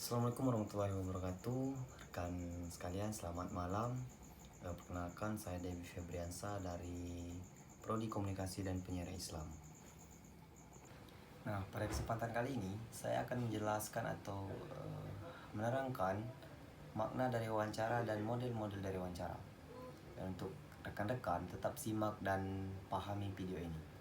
Assalamualaikum warahmatullahi wabarakatuh. Rekan sekalian, selamat malam. Perkenalkan, saya Devi Febriansa dari Prodi Komunikasi dan Penyiaran Islam. Nah, pada kesempatan kali ini saya akan menjelaskan atau menerangkan makna dari wawancara dan model-model dari wawancara. Dan untuk rekan-rekan, tetap simak dan pahami video ini.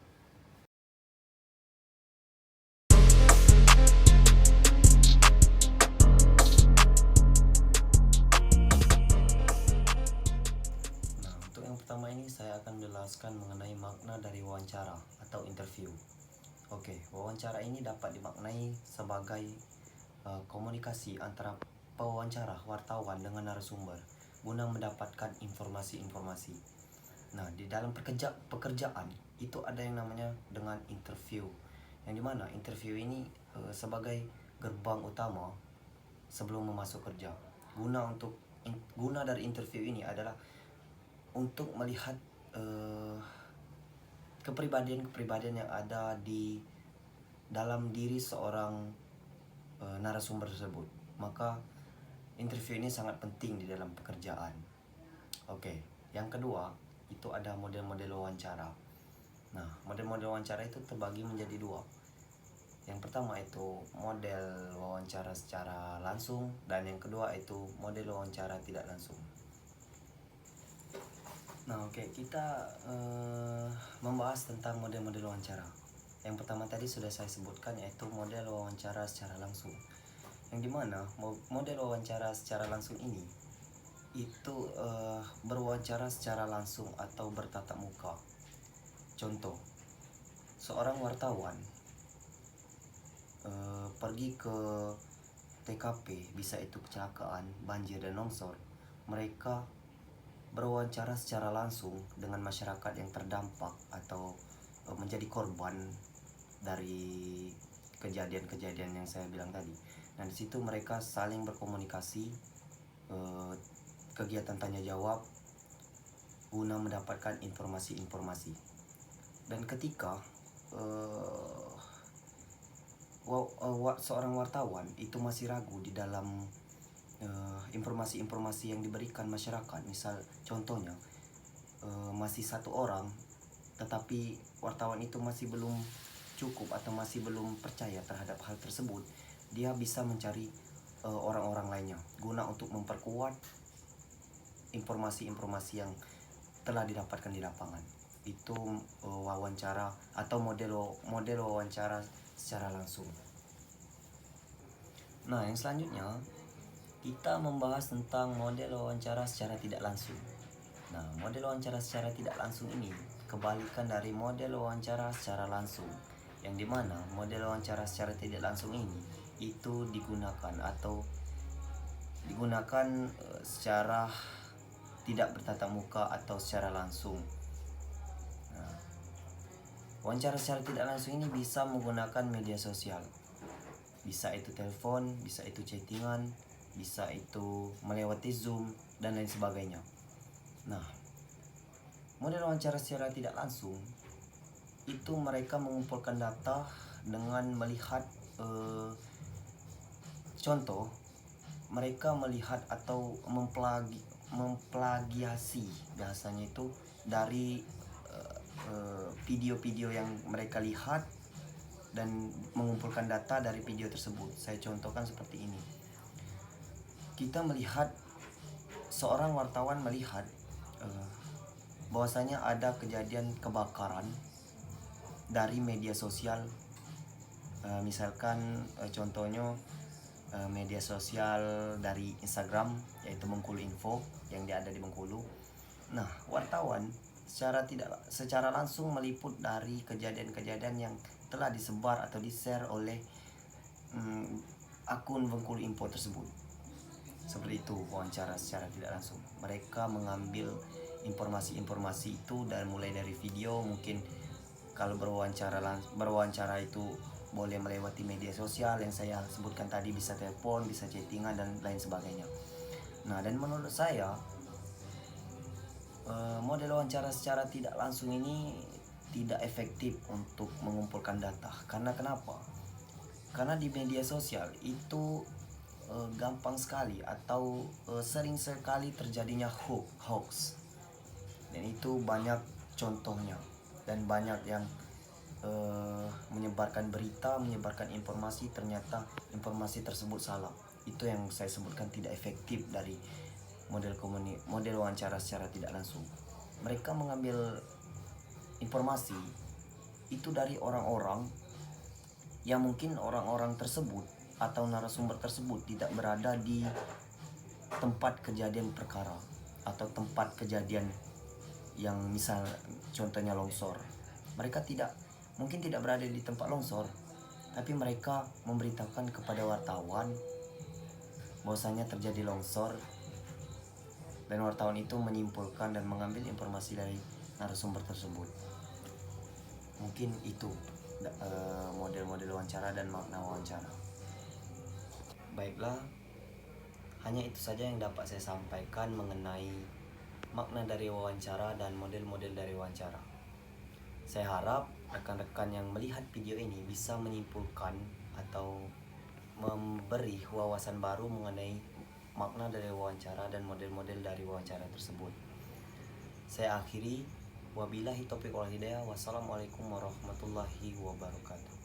Nah, untuk yang pertama ini saya akan menjelaskan mengenai makna dari wawancara atau interview. Oke, wawancara ini dapat dimaknai sebagai komunikasi antara pewawancara wartawan dengan narasumber guna mendapatkan informasi-informasi. Nah, di dalam pekerjaan itu ada yang namanya dengan interview, yang dimana interview ini sebagai gerbang utama sebelum memasuk kerja. Guna dari interview ini adalah untuk melihat kepribadian-kepribadian yang ada di dalam diri seorang narasumber tersebut. Maka interview ini sangat penting di dalam pekerjaan. Oke, yang kedua itu ada model-model wawancara. Nah, model-model wawancara itu terbagi menjadi dua. Yang pertama itu model wawancara secara langsung, dan yang kedua itu model wawancara tidak langsung. Nah, oke, kita membahas tentang model-model wawancara. Yang pertama tadi sudah saya sebutkan, yaitu model wawancara secara langsung. Yang dimana model wawancara secara langsung ini itu berwawancara secara langsung atau bertatap muka. Contoh, seorang wartawan pergi ke TKP, bisa itu kecelakaan, banjir dan longsor. Mereka berwawancara secara langsung dengan masyarakat yang terdampak atau menjadi korban dari kejadian-kejadian yang saya bilang tadi. Nah, di situ mereka saling berkomunikasi, kegiatan tanya jawab guna mendapatkan informasi-informasi. Dan ketika seorang wartawan itu masih ragu di dalam informasi-informasi yang diberikan masyarakat, misal contohnya masih satu orang, tetapi wartawan itu masih belum cukup atau masih belum percaya terhadap hal tersebut, dia bisa mencari orang-orang lainnya guna untuk memperkuat informasi-informasi yang telah didapatkan di lapangan. Itu wawancara atau model wawancara secara langsung. Nah, yang selanjutnya kita membahas tentang model wawancara secara tidak langsung. Nah, model wawancara secara tidak langsung ini kebalikan dari model wawancara secara langsung, yang dimana model wawancara secara tidak langsung ini itu digunakan secara tidak bertatap muka atau secara langsung. Nah, wawancara secara tidak langsung ini bisa menggunakan media sosial, bisa itu telepon, bisa itu chattingan, bisa itu melewati Zoom dan lain sebagainya. Nah, model wawancara secara tidak langsung itu mereka mengumpulkan data dengan melihat contoh, mereka melihat atau memplagiasi bahasanya itu dari video-video yang mereka lihat dan mengumpulkan data dari video tersebut. Saya contohkan seperti ini. Kita melihat, seorang wartawan melihat bahwasanya ada kejadian kebakaran dari media sosial, misalkan contohnya media sosial dari Instagram, yaitu Bengkulu Info yang ada di Bengkulu. Nah, wartawan secara langsung meliput dari kejadian-kejadian yang telah disebar atau di-share oleh akun Bengkulu Info tersebut. Seperti itu wawancara secara tidak langsung. Mereka mengambil informasi-informasi itu dan mulai dari video, mungkin kalau berwawancara itu boleh melewati media sosial yang saya sebutkan tadi, bisa telepon, bisa chattingan dan lain sebagainya. Nah, dan menurut saya model wawancara secara tidak langsung ini tidak efektif untuk mengumpulkan data. Karena kenapa? Karena di media sosial itu gampang sekali atau sering sekali terjadinya hoax, dan itu banyak contohnya, dan banyak yang menyebarkan berita, menyebarkan informasi, ternyata informasi tersebut salah. Itu yang saya sebutkan tidak efektif dari model wawancara secara tidak langsung. Mereka mengambil informasi itu dari orang-orang yang mungkin orang-orang tersebut atau narasumber tersebut tidak berada di tempat kejadian perkara atau tempat kejadian yang misal contohnya longsor. Mereka mungkin tidak berada di tempat longsor, tapi mereka memberitahukan kepada wartawan bahwasanya terjadi longsor, dan wartawan itu menyimpulkan dan mengambil informasi dari narasumber tersebut. Mungkin itu model-model wawancara dan makna wawancara. Baiklah, hanya itu saja yang dapat saya sampaikan mengenai makna dari wawancara dan model-model dari wawancara. Saya harap rekan-rekan yang melihat video ini bisa menyimpulkan atau memberi wawasan baru mengenai makna dari wawancara dan model-model dari wawancara tersebut. Saya akhiri, wabillahi taufiq wal hidayah. Wassalamualaikum warahmatullahi wabarakatuh.